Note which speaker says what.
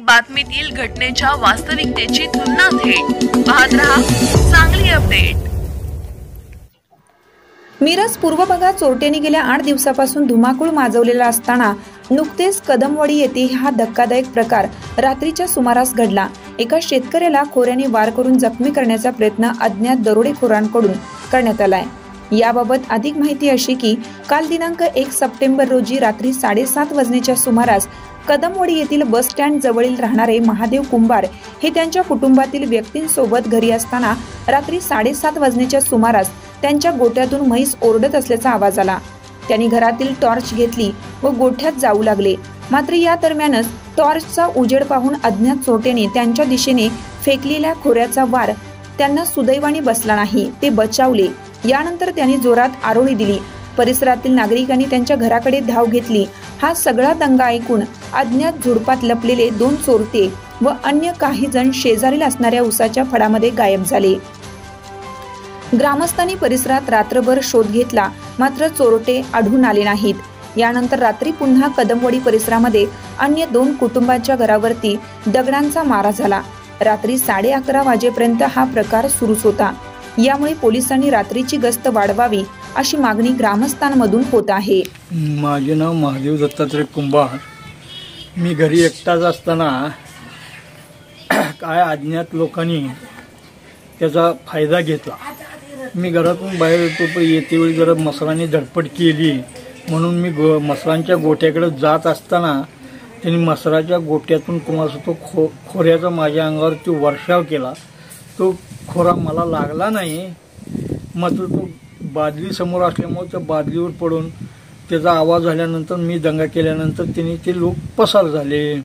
Speaker 1: बातमीतील घटनेच्या वास्तविकतेची तुलना थेट पाहत रहा सांगली अपडेट।
Speaker 2: मिरज पूर्व भागात चोरट्यांनी गेल्या 8 दिवसापासून धुमाकूळ माजवलेला असताना नुकतेच कदमवाडी येथे हा धक्कादायक प्रकार रात्रीच्या सुमारास घडला। एका शेतकऱ्याला खोऱ्याने वार करून जखमी करण्याचा प्रयत्न अज्ञात दरोडेखोरांकडून करण्यात आलाय। याबाबत अधिक माहिती अशी की काल दिनांक 1 सप्टेंबर रोजी रात्री 7:30 वाजण्याच्या सुमारास कदमवाडी येथील बस स्टँड जवळील राहणारे महादेव कुंभार हे त्यांच्या कुटुंबातील व्यक्तींसोबत घरी असताना रात्री 7:30 वाजण्याच्या सुमारास त्यांच्या गोठ्यातून म्हैस ओरडत असल्याचा आवाज आला। त्यांनी घरातील टॉर्च घेतली व गोठ्यात जाऊ लागले। मात्र या दरम्यानच टॉर्चचा उजेड पाहून अज्ञात चोरट्याने त्यांच्या दिशेने फेकलेल्या खोऱ्याचा वार त्यांना सुदैवाने बसला नाही, ते बचावले। यानंतर त्यांनी जोरात आरोळी दिली। परिसरातील नागरिकांनी त्यांच्या घराकडे धाव घेतली। हा सगळा दंगा ऐकून अज्ञात झुडपात लपलेले 2 चोरटे व अन्य काही जण शेजारील असणाऱ्या उसाच्या फडामध्ये गायब झाले। ग्रामस्थांनी परिसरात रात्रभर शोध घेतला, मात्र चोरटे आढळून आले नाहीत। यानंतर रात्री पुन्हा कदमवाडी परिसरामध्ये अन्य 2 कुटुंबांच्या घरावरती दगडांचा मारा झाला। रात्री 11:30 वाजेपर्यंत हा प्रकार सुरूच होता। यामुळे पोलिसांनी रात्रीची गस्त वाढवावी अशी मागणी ग्रामस्थांमधून होत आहे।
Speaker 3: माझे नाव महादेव दत्तात्रय कुंभार। मी घरी एकटाच असताना काय अज्ञात लोकांनी त्याचा फायदा घेतला। मी घरातून बाहेर येतो पण येतेवेळी जरा मसरांनी धडपड केली म्हणून मी मसरांच्या गोठ्याकडे जात असताना त्यांनी मसराच्या गोठ्यातून कुणाचा तो खोऱ्याचा माझ्या अंगावरती वर्षाव केला। तो खोरा मला लागला नाही, मात्र तो बादली समोर असल्यामुळे त्या बादलीवर पडून त्याचा आवाज झाल्यानंतर मी दंगा केल्यानंतर त्यांनी ते लोक पसार झाले।